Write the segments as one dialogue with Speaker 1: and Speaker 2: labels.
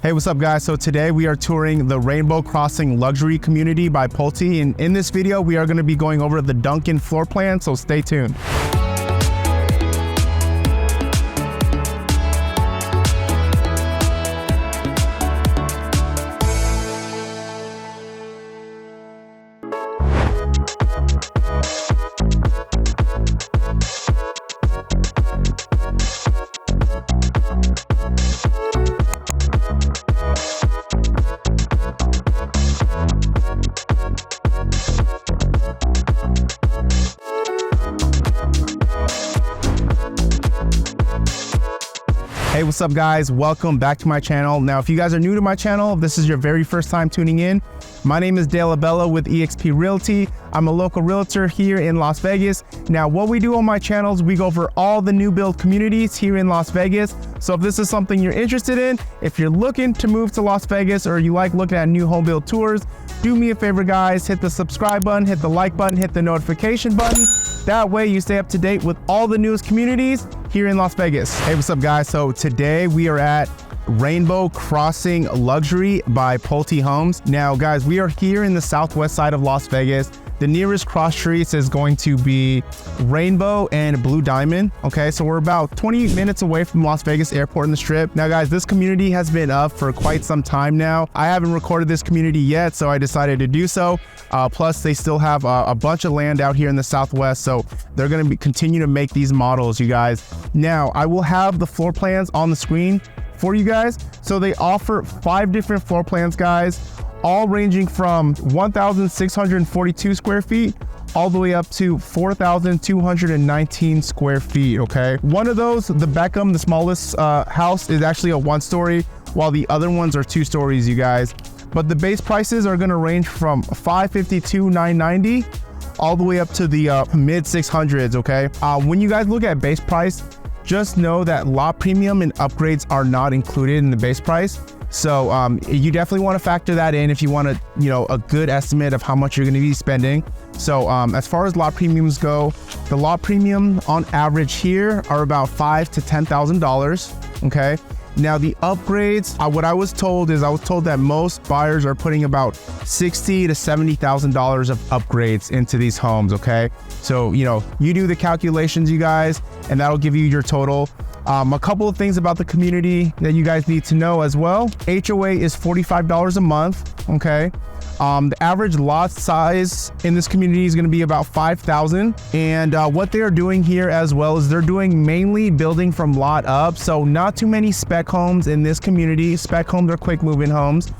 Speaker 1: Hey, what's up guys? So today we are touring the Rainbow Crossing luxury community by Pulte, and in this video we are going to be going over the Duncan floor plan, so stay tuned. Hey, what's up guys? Welcome back to my channel. Now, if you guys are new to my channel, if this is your very first time tuning in, my name is Dale Abella with eXp Realty. I'm a local realtor here in Las Vegas. Now, what we do on my channel is we go over all the new build communities here in Las Vegas. So if this is something you're interested in, if you're looking to move to Las Vegas or you like looking at new home build tours, do me a favor guys, hit the subscribe button, hit the like button, hit the notification button. That way you stay up to date with all the newest communities here in Las Vegas. Hey, what's up guys? So today we are at Rainbow Crossing Luxury by Pulte Homes. Now guys, we are here in the southwest side of Las Vegas. The nearest cross streets is going to be Rainbow and Blue Diamond. Okay, so we're about 20 minutes away from Las Vegas Airport and the Strip. Now guys, this community has been up for quite some time now. I haven't recorded this community yet, so I decided to do so. Plus they still have a bunch of land out here in the southwest, so they're going to continue to make these models, you guys. Now I will have the floor plans on the screen for you guys. So they offer 5 different floor plans, guys, all ranging from 1,642 square feet all the way up to 4,219 square feet. Okay, one of those, the Beckham, the smallest house, is actually a 1-story, while the other ones are 2 stories, you guys. But the base prices are going to range from $552,990 all the way up to the mid 600s. Okay, when you guys look at base price, just know that lot premium and upgrades are not included in the base price. So you definitely want to factor that in if you want a good estimate of how much you're going to be spending. So as far as lot premiums go, the lot premium on average here are about $5,000 to $10,000. Okay. Now the upgrades, what I was told that most buyers are putting about $60,000 to $70,000 of upgrades into these homes. Okay, so you do the calculations, you guys, and that'll give you your total. A couple of things about the community that you guys need to know as well. HOA is $45 a month. Okay. The average lot size in this community is going to be about 5,000. And what they are doing here as well is they're doing mainly building from lot up. So not too many spec homes in this community. Spec homes are quick moving homes.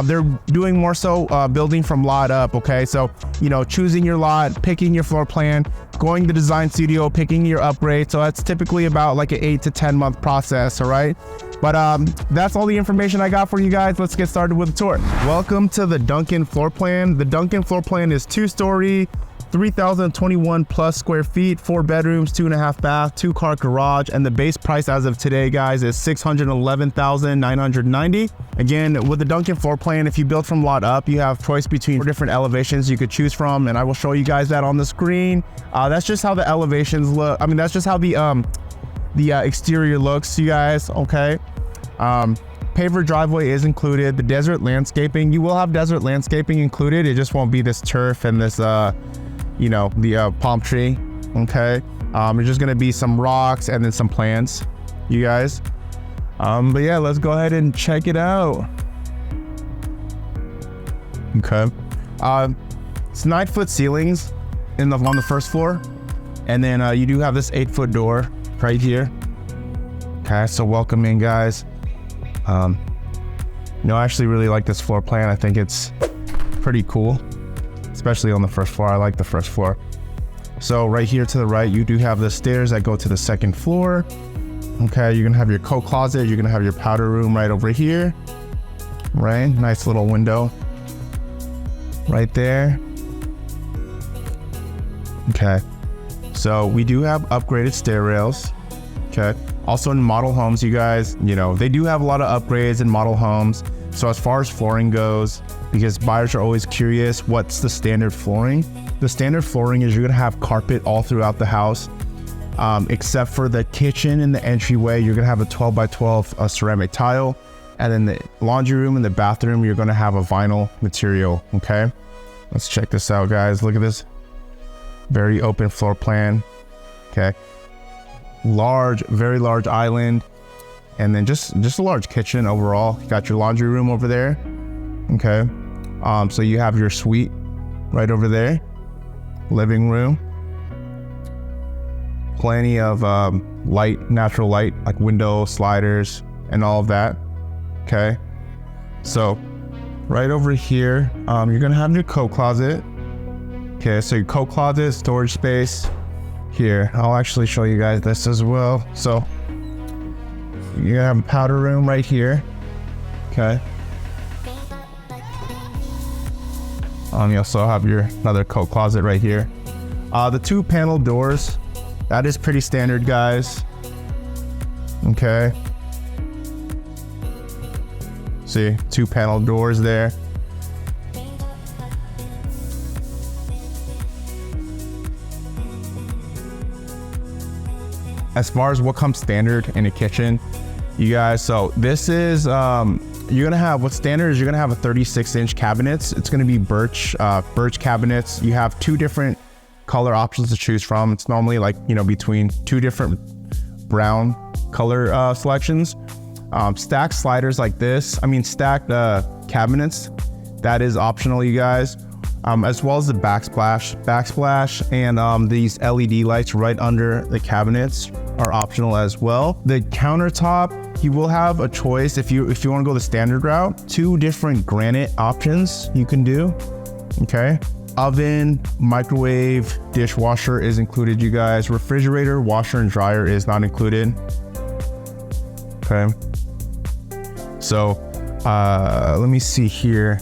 Speaker 1: They're doing more so building from lot up. Okay, so choosing your lot, picking your floor plan, going to the design studio, picking your upgrade. So that's typically about like an 8 to 10 month process. All right, but that's all the information I got for you guys. Let's get started with the tour. Welcome to the Duncan floor plan. The Duncan floor plan is 2-story, 3,021 plus square feet, 4 bedrooms, 2.5 bath, 2-car garage, and the base price as of today, guys, is $611,990. Again, with the Duncan floor plan, if you build from lot up, you have choice between 4 different elevations you could choose from, and I will show you guys that on the screen. That's just how the elevations look. I mean, that's just how the exterior looks, you guys. Okay. Paver driveway is included. The desert landscaping, you will have desert landscaping included. It just won't be this turf and this the palm tree. Okay, there's just gonna be some rocks and then some plants, you guys. But yeah, let's go ahead and check it out. Okay, it's 9-foot ceilings on the first floor, and then you do have this 8-foot door right here. Okay, so welcome in, guys. I actually really like this floor plan. I think it's pretty cool, especially on the first floor. I like the first floor. So right here to the right, you do have the stairs that go to the second floor. Okay, you're gonna have your coat closet. You're gonna have your powder room right over here. Right, nice little window right there. Okay, so we do have upgraded stair rails. Okay, also in model homes, you guys, they do have a lot of upgrades in model homes. So as far as flooring goes, because buyers are always curious, what's the standard flooring? The standard flooring is you're gonna have carpet all throughout the house. except for the kitchen and the entryway. You're gonna have a 12 by 12 ceramic tile. And then the laundry room and the bathroom, you're gonna have a vinyl material, okay? Let's check this out, guys. Look at this. Very open floor plan, okay? Large, very large island. And then just a large kitchen overall. You got your laundry room over there, okay? So you have your suite right over there. Living room. Plenty of light, natural light, like window sliders and all of that. Okay, so right over here, you're gonna have your coat closet. Okay, so your coat closet, storage space. Here, I'll actually show you guys this as well. So you're gonna have a powder room right here. Okay. You also have your another coat closet right here. The 2 panel doors, that is pretty standard, guys. Okay. See, 2 panel doors there. As far as what comes standard in a kitchen, you guys, so this is, you're gonna have, what's standard is you're gonna have a 36-inch cabinets. It's gonna be birch cabinets. You have 2 different color options to choose from. It's normally like, you know, between 2 different brown color selections. Stacked sliders like this, stacked cabinets, that is optional, you guys. As well as the backsplash and these LED lights right under the cabinets are optional as well. The countertop, you will have a choice if you want to go the standard route. 2 different granite options you can do, okay? Oven, microwave, dishwasher is included, you guys. Refrigerator, washer and dryer is not included, okay? So let me see here.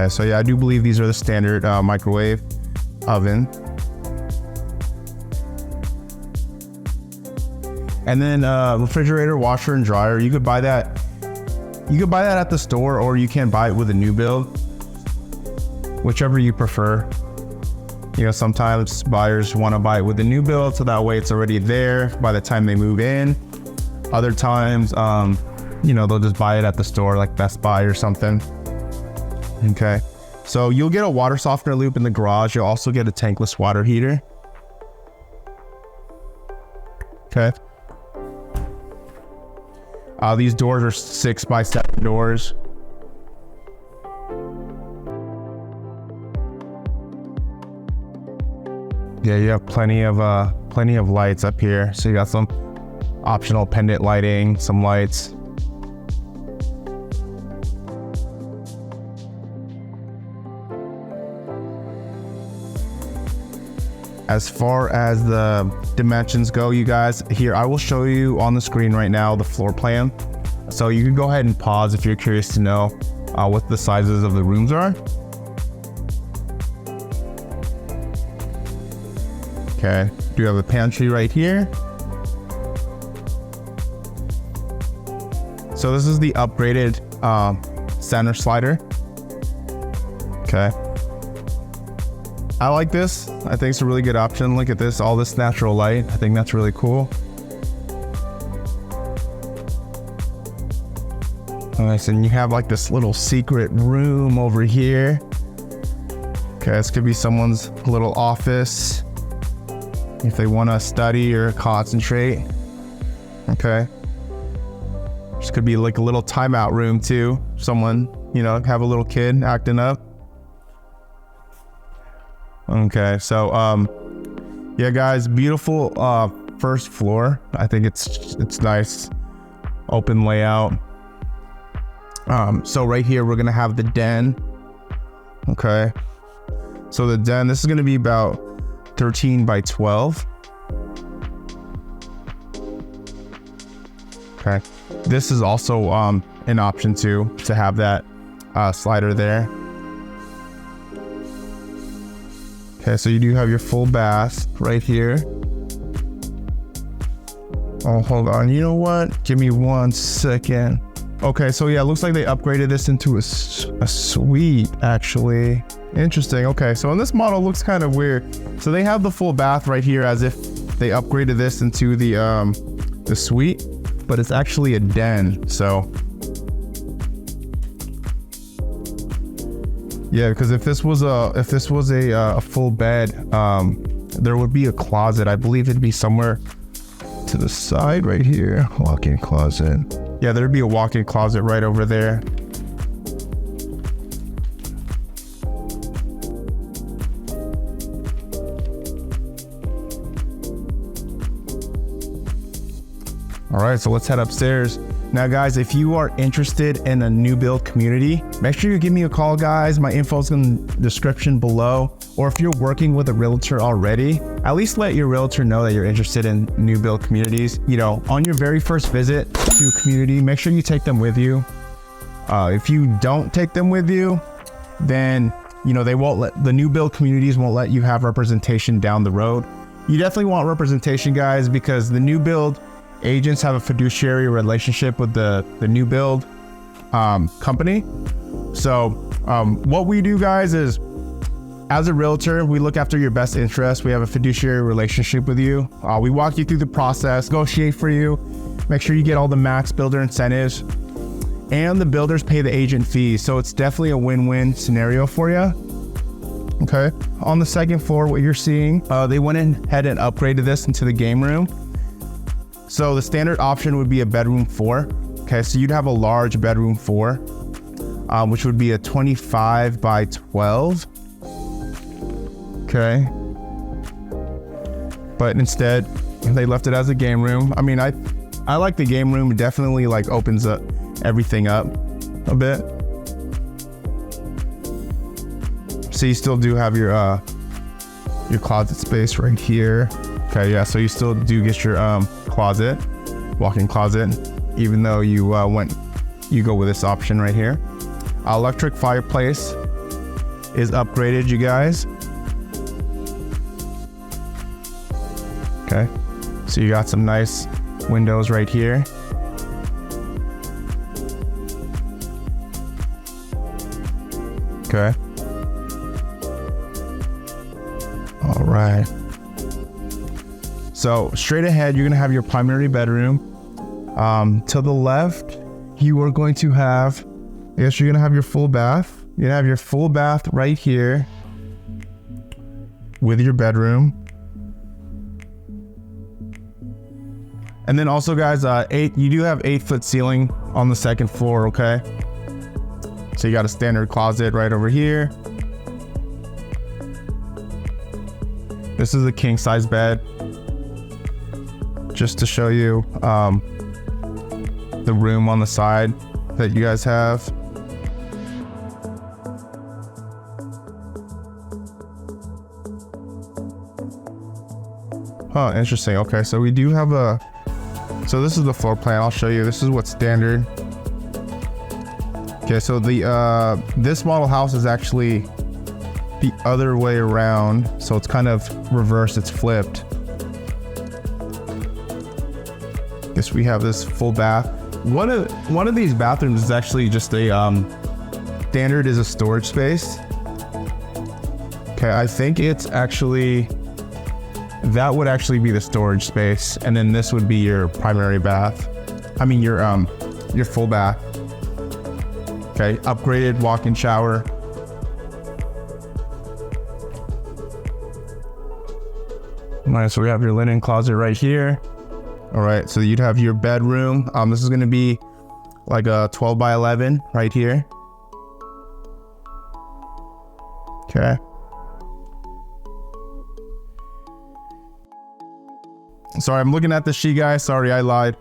Speaker 1: So yeah, I do believe these are the standard microwave, oven. And then refrigerator, washer and dryer, you could buy that. You could buy that at the store, or you can buy it with a new build, whichever you prefer. You know, sometimes buyers want to buy it with a new build, so that way it's already there by the time they move in. Other times, you know, they'll just buy it at the store, like Best Buy or something. Okay, so you'll get a water softener loop in the garage. You'll also get a tankless water heater. Okay. These doors are 6x7 doors. Yeah, you have plenty of lights up here. So you got some optional pendant lighting, some lights. As far as the dimensions go, you guys, here I will show you on the screen right now the floor plan. So you can go ahead and pause if you're curious to know what the sizes of the rooms are. Okay, do you have a pantry right here? So this is the upgraded center slider. Okay. I like this. I think it's a really good option. Look at this, all this natural light. I think that's really cool. Nice, and you have like this little secret room over here. Okay, this could be someone's little office if they want to study or concentrate. Okay. This could be like a little timeout room too. Someone, you know, have a little kid acting up. Okay, so yeah guys, beautiful first floor. I think it's nice, open layout. So right here we're gonna have the den. Okay, so the den, this is gonna be about 13 by 12. Okay, this is also an option too, to have that slider there. Okay, so you do have your full bath right here. Oh, hold on. You know what? Give me 1 second. Okay, so yeah, it looks like they upgraded this into a suite, actually. Interesting. Okay, so in this model, it looks kind of weird. So they have the full bath right here as if they upgraded this into the suite. but it's actually a den. So yeah, because if this was a full bed, there would be a closet. I believe it'd be somewhere to the side right here. Walk-in closet. Yeah, there'd be a walk-in closet right over there. All right, so let's head upstairs. Now guys, if you are interested in a new build community, make sure you give me a call, guys. My info's in the description below. Or if you're working with a realtor already, at least let your realtor know that you're interested in new build communities. You know, on your very first visit to a community, make sure you take them with you. If you don't take them with you, then, you know, the new build communities won't let you have representation down the road. You definitely want representation, guys, because the new build agents have a fiduciary relationship with the new build company. So what we do, guys, is as a realtor, we look after your best interest. We have a fiduciary relationship with you. We walk you through the process, negotiate for you, make sure you get all the max builder incentives, and the builders pay the agent fees. So it's definitely a win-win scenario for you. Okay. On the second floor, what you're seeing, they went ahead and upgraded this into the game room. So the standard option would be a bedroom 4. Okay, so you'd have a large bedroom 4, which would be a 25 by 12. Okay. But instead, they left it as a game room. I mean, I like the game room. It definitely like opens up everything up a bit. So you still do have your closet space right here. Okay, yeah, so you still do get your closet, walk-in closet, even though you go with this option right here. Electric fireplace is upgraded, you guys. Okay, so you got some nice windows right here. Okay. All right. So straight ahead, you're gonna have your primary bedroom. To the left, you are going to have, I guess you're gonna have your full bath. You're gonna have your full bath right here with your bedroom. And then also, guys, you do have 8-foot ceiling on the second floor, okay? So you got a standard closet right over here. This is a king size bed. Just to show you the room on the side that you guys have. Huh, interesting. Okay, so we do have so this is the floor plan. I'll show you. This is what's standard. Okay, so this model house is actually the other way around. So it's kind of reversed, it's flipped. Guess we have this full bath. One of these bathrooms is actually just a standard is a storage space. Okay, I think it's actually, that would actually be the storage space, and then this would be your primary bath. I mean your full bath. Okay, upgraded walk-in shower. All right, so we have your linen closet right here. All right, so you'd have your bedroom. This is gonna be like a 12 by 11 right here. Okay. Sorry, I'm looking at the sheet, guys. Sorry, I lied.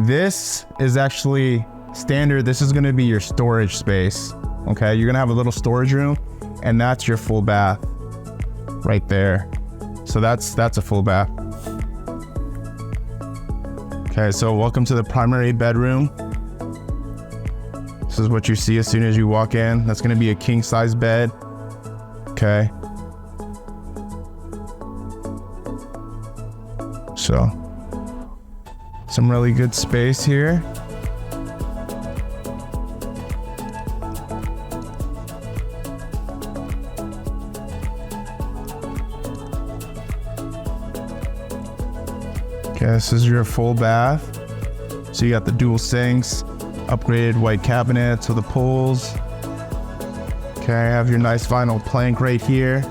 Speaker 1: This is actually standard. This is gonna be your storage space. Okay, you're gonna have a little storage room, and that's your full bath right there. So that's a full bath. Okay, so welcome to the primary bedroom. This is what you see as soon as you walk in. That's gonna be a king size bed. Okay. So, some really good space here. Okay, this is your full bath. So you got the dual sinks, upgraded white cabinets with the pulls. Okay, I have your nice vinyl plank right here.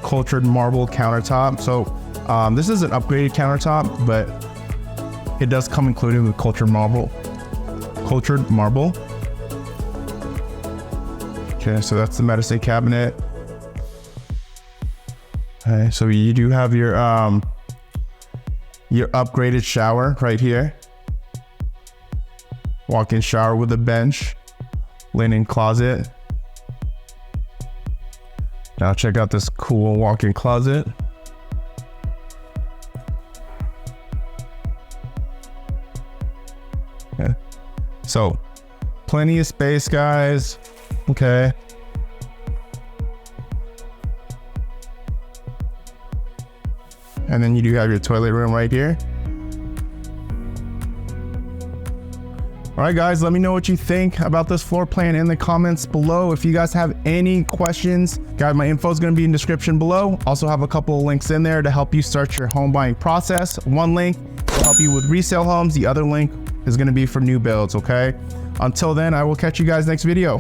Speaker 1: Cultured marble countertop. So this is an upgraded countertop, but it does come included with cultured marble. Okay, so that's the medicine cabinet. Okay, so you do have your upgraded shower right here. Walk-in shower with a bench, linen closet. Now check out this cool walk-in closet. Okay. So plenty of space, guys. Okay. And then you do have your toilet room right here. All right, guys, let me know what you think about this floor plan in the comments below. If you guys have any questions, guys, my info is going to be in the description below. Also have a couple of links in there to help you start your home buying process. One link will help you with resale homes. The other link is going to be for new builds, okay? Until then, I will catch you guys next video.